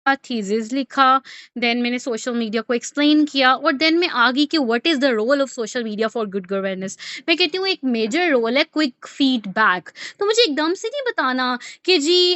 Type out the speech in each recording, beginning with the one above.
Thesis लिखा, then मैंने social media को एक्सप्लेन किया और देन मैं आ गई कि what is the role of social media for good governance. मैं कहती हूँ एक मेजर रोल है क्विक फीडबैक। तो मुझे एकदम से नहीं बताना कि जी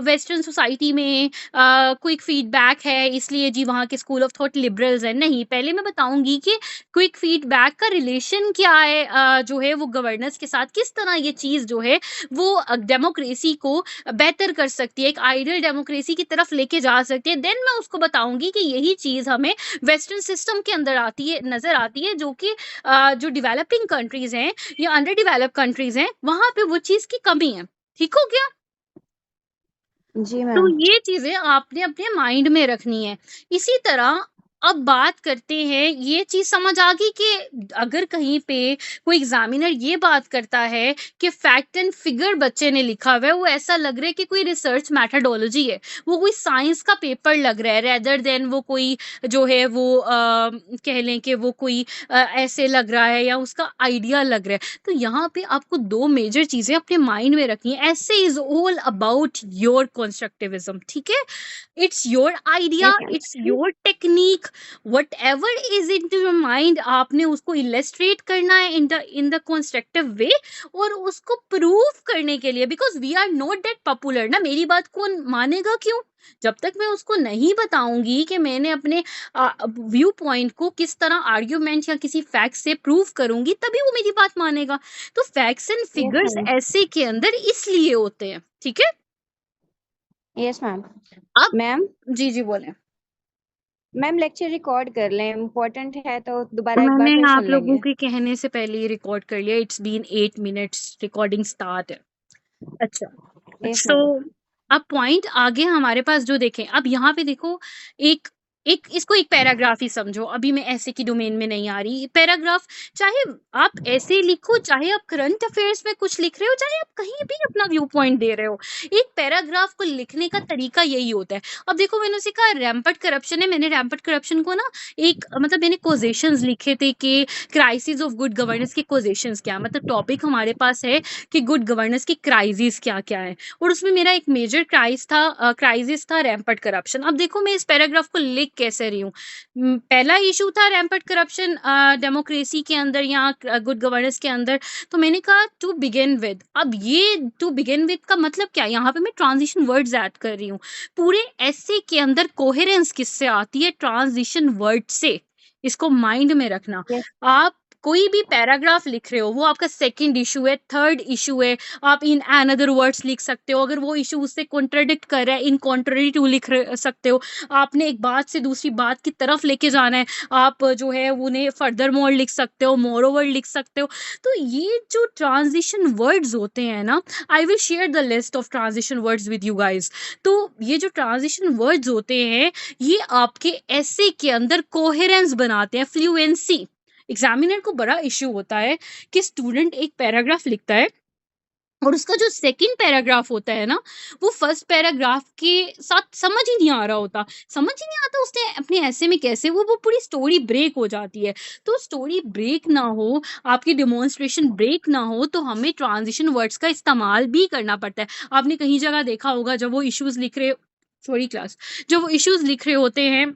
वेस्टर्न सोसाइटी में क्विक फीडबैक है इसलिए जी वहाँ के स्कूल ऑफ थॉट लिबरल्स हैं। नहीं, पहले मैं बताऊंगी कि क्विक फीडबैक का रिलेशन क्या है जो है वो गवर्नेंस के साथ, किस तरह ये चीज़ जो है वो डेमोक्रेसी को बेहतर कर सकती है, एक आइडियल डेमोक्रेसी की तरफ लेके जा सकती है। देन मैं उसको बताऊंगी कि यही चीज हमें वेस्टर्न सिस्टम के अंदर आती है, नजर आती है, जो कि जो डेवलपिंग कंट्रीज हैं या अंडर डेवलप कंट्रीज हैं वहां पे वो चीज की कमी है। ठीक हो गया? जी तो मैम। ये चीजें आपने अपने माइंड में रखनी है। इसी तरह अब बात करते हैं, ये चीज समझ आ गई कि अगर कहीं पे कोई एग्जामिनर ये बात करता है कि फैक्ट एंड फिगर बच्चे ने लिखा हुआ है, वो ऐसा लग रहा है कि कोई रिसर्च मेथडोलॉजी है, वो कोई साइंस का पेपर लग रहा है रेदर देन वो कोई जो है वो कह लें कि वो कोई ऐसे लग रहा है या उसका आइडिया लग रहा है। तो यहाँ पे आपको दो मेजर चीजें अपने माइंड में रखनी है। ऐसे is all about your constructivism, ठीक है? It's your idea, yes ma'am. It's your technique, whatever is into your mind, आपने उसको इलेस्ट्रेट करना है इन द कंस्ट्रक्टिव वे और उसको प्रूव करने के लिए, because we are not that popular ना। मेरी बात कौन मानेगा? क्यों? जब तक मैं उसको नहीं बताऊंगी कि मैंने अपने व्यू पॉइंट को किस तरह आर्ग्यूमेंट या किसी फैक्ट से प्रूव करूंगी, तभी वो मेरी बात मानेगा। तो facts and yes figures ma'am. ऐसे के अंदर इसलिए होते हैं, ठीक है? Yes ma'am. अब मैम, जी जी बोले। मैम लेक्चर रिकॉर्ड कर लें, इम्पोर्टेंट है तो दोबारा एक बार मैंने फिर सुन आप लोगों लेंगे। के कहने से पहले ही रिकॉर्ड कर लिया। It's been 8 minutes recording start है। अच्छा, यस सो मैम। अब पॉइंट आगे हमारे पास जो देखें, अब यहाँ पे देखो, एक एक इसको एक पैराग्राफ ही समझो। अभी मैं ऐसे की डोमेन में नहीं आ रही। पैराग्राफ चाहे आप ऐसे लिखो, चाहे आप करंट अफेयर्स में कुछ लिख रहे हो, चाहे आप कहीं भी अपना व्यू पॉइंट दे रहे हो, एक पैराग्राफ को लिखने का तरीका यही होता है। अब देखो, मैंने उसे कहा रैम्पट करप्शन है, मैंने रैम्पट करप्शन को ना एक मतलब मैंने कोजेशंस लिखे थे कि क्राइसिस ऑफ गुड गवर्नेंस के कोजेशंस क्या, मतलब टॉपिक हमारे पास है कि गुड गवर्नेंस की क्राइसिस क्या क्या है, और उसमें मेरा एक मेजर क्राइसिस था रैम्पट करप्शन। अब देखो मैं इस पैराग्राफ को लिख कैसे रही हूँ। पहला इशू था रैम्पट करप्शन डेमोक्रेसी के अंदर या गुड गवर्नेंस के अंदर। तो मैंने कहा टू बिगिन विद। अब ये टू बिगिन विद का मतलब क्या, यहाँ पे मैं ट्रांजिशन वर्ड्स ऐड कर रही हूँ। पूरे ऐसे के अंदर कोहेरेंस किससे आती है? ट्रांजिशन वर्ड से। इसको माइंड में रखना। यस। आप कोई भी पैराग्राफ लिख रहे हो, वो आपका सेकंड इशू है, थर्ड इशू है, आप इन अनदर वर्ड्स लिख सकते हो। अगर वो इशू उससे कॉन्ट्राडिक्ट कर रहा है, इन कॉन्ट्ररी टू सकते हो। आपने एक बात से दूसरी बात की तरफ लेके जाना है, आप जो है उन्हें फर्दर मोर लिख सकते हो, मोर ओवर लिख सकते हो। तो ये जो ट्रांजिशन वर्ड्स होते हैं ना, I will share the list of transition words with you guys. तो ये जो ट्रांजिशन वर्ड्स होते हैं, ये आपके ऐसे के अंदर कोहेरेंस बनाते हैं, फ्लुएंसी। एग्जामिनर को बड़ा इश्यू होता है कि स्टूडेंट एक पैराग्राफ लिखता है और उसका जो सेकंड पैराग्राफ होता है ना, वो फर्स्ट पैराग्राफ के साथ समझ ही नहीं आ रहा होता। समझ ही नहीं आता उसने अपने ऐसे में कैसे वो पूरी स्टोरी ब्रेक हो जाती है। तो स्टोरी ब्रेक ना हो, आपकी डिमॉन्स्ट्रेशन ब्रेक ना हो, तो हमें ट्रांजिशन वर्ड्स का इस्तेमाल भी करना पड़ता है। आपने कहीं जगह देखा होगा, जब वो इश्यूज लिख रहे, सॉरी क्लास, जब वो इश्यूज लिख रहे होते हैं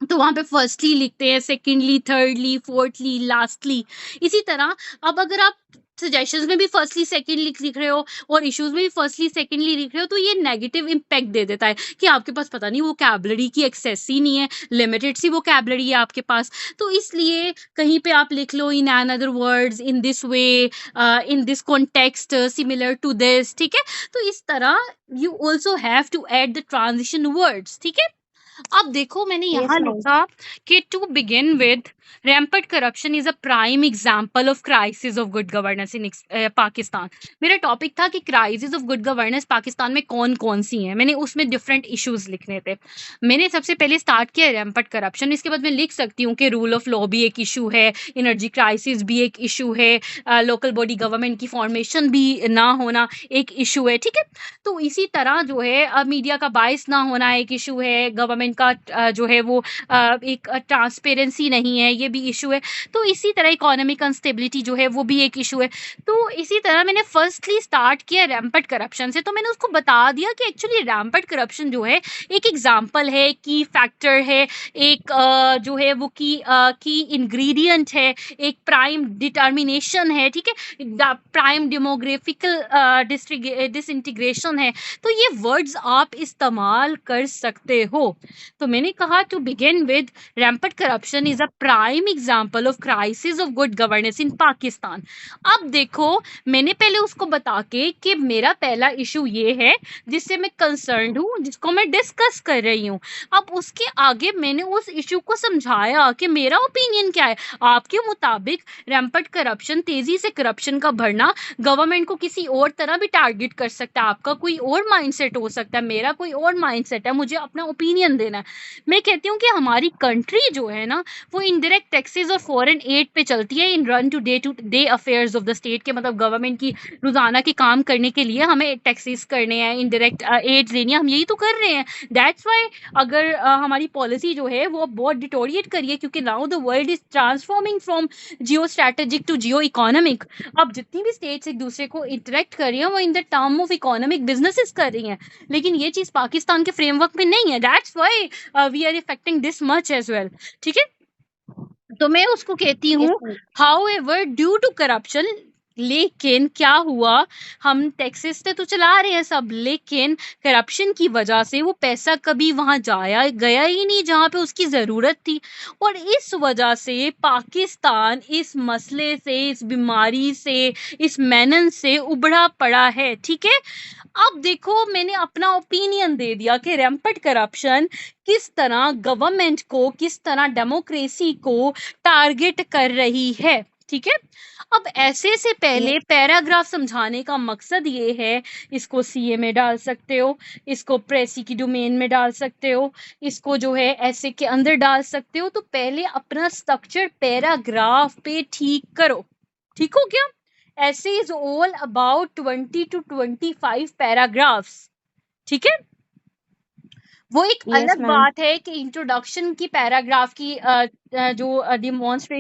तो वहां पे फर्स्टली लिखते हैं, सेकेंडली, थर्डली, फोर्थली, लास्टली, इसी तरह। अब अगर आप सजेशंस में भी फर्स्टली सेकेंडली लिख रहे हो और इश्यूज में भी फर्स्टली सेकेंडली लिख रहे हो, तो ये नेगेटिव इम्पैक्ट दे देता है कि आपके पास पता नहीं वो कैबलरी की एक्सेस ही नहीं है, लिमिटेड सी वो कैबलरी है आपके पास। तो इसलिए कहीं पे आप लिख लो in another words, in this way, in this context, similar to this, ठीक है? तो इस तरह you also have to add the transition words, ठीक है? अब देखो मैंने यस यहाँ मैम। लिखा कि to begin with rampant corruption is a prime example of crisis of good governance in Pakistan. मेरा टॉपिक था कि crisis of good governance Pakistan में कौन कौन सी हैं, मैंने उसमें डिफरेंट इश्यूज लिखने थे। मैंने सबसे पहले स्टार्ट किया रैम्पट करप्शन, इसके बाद मैं लिख सकती हूँ कि रूल ऑफ लॉ भी एक इशू है, एनर्जी क्राइसिस भी एक इशू है, लोकल बॉडी गवर्नमेंट की फॉर्मेशन भी ना होना एक इशू है, ठीक है? तो इसी तरह जो है मीडिया का बाइस ना होना एक इशू है, गवर्नमेंट गवर्नमेंट का जो है वो एक ट्रांसपेरेंसी नहीं है, ये भी इशू है। तो इसी तरह इकोनॉमिक अनस्टेबिलिटी जो है वो भी एक इशू है। तो इसी तरह मैंने फर्स्टली स्टार्ट किया रैम्पेंट करप्शन से। तो मैंने उसको बता दिया कि एक्चुअली रैम्पेंट करप्शन जो है एक एग्जाम्पल है, की फैक्टर है, एक जो है वो की इंग्रेडिएंट है, एक प्राइम डिटर्मिनेशन है, ठीक है, प्राइम डेमोग्राफिकल डिसइंटीग्रेशन है। तो ये वर्ड्स आप इस्तेमाल कर सकते हो। तो मैंने कहा to begin with rampant corruption is a prime example of crisis of good governance in Pakistan. अब देखो, मैंने पहले उसको बता के कि मेरा पहला इशू ये है जिससे मैं कंसर्न्ड हूँ, जिसको मैं डिस्कस कर रही हूँ। अब उसके आगे मैंने उस इशू को समझाया कि मेरा ओपिनियन क्या है। आपके मुताबिक रैम्पेंट करप्शन, तेजी से करप्शन का बढ़ना गवर्नमेंट को किसी और तरह भी टारगेट कर सकता है। आपका कोई और माइंडसेट हो सकता है, मेरा कोई और माइंडसेट है, मुझे अपना ओपिनियन देना है। मैं कहती हूँ कि हमारी कंट्री जो है ना वो इनडायरेक्ट टैक्सेस और फॉरेन एड पे चलती है in run to day affairs of the state के, मतलब गवर्नमेंट की रोजाना के काम करने के लिए हमें टैक्सेस करने हैं, इनडायरेक्ट एड लेनी है, हम यही तो कर रहे हैं। दैट्स वाई अगर हमारी पॉलिसी जो है वो बहुत डिटोरिएट करिए, क्योंकि now the world is transforming from geo strategic to geo economic. अब जितनी भी स्टेट्स एक दूसरे को इंटरेक्ट कर रही हैं वो in the term of economic businesses कर रही हैं, लेकिन ये चीज पाकिस्तान के फ्रेमवर्क में नहीं है। That's why we are affecting this much as well, ठीक है। तो मैं उसको कहती Yes, हूँ ma'am. However due to corruption, लेकिन क्या हुआ, हम टैक्सेस तो चला रहे हैं सब, लेकिन करप्शन की वजह से वो पैसा कभी वहां गया ही नहीं जहां पे उसकी जरूरत थी। और इस वजह से पाकिस्तान इस मसले से, इस बीमारी से, इस मेनन से उबड़ा पड़ा है, ठीक है। अब देखो, मैंने अपना ओपिनियन दे दिया कि रैम्पेंट करप्शन किस तरह गवर्नमेंट को, किस तरह डेमोक्रेसी को टारगेट कर रही है, ठीक है। अब ऐसे से पहले Yes. पैराग्राफ समझाने का मकसद ये है, इसको सीए में डाल सकते हो, इसको प्रेसी की डोमेन में डाल सकते हो, इसको जो है ऐसे के अंदर डाल सकते हो। तो पहले अपना स्ट्रक्चर पैराग्राफ पे ठीक करो, ठीक हो क्या। ऐसे is all about 20 to 25 paragraphs, ठीक है। वो एक Yes, अलग ma'am. बात है कि इंट्रोडक्शन की पैराग्राफ की जो डिमॉन्स्ट्रेट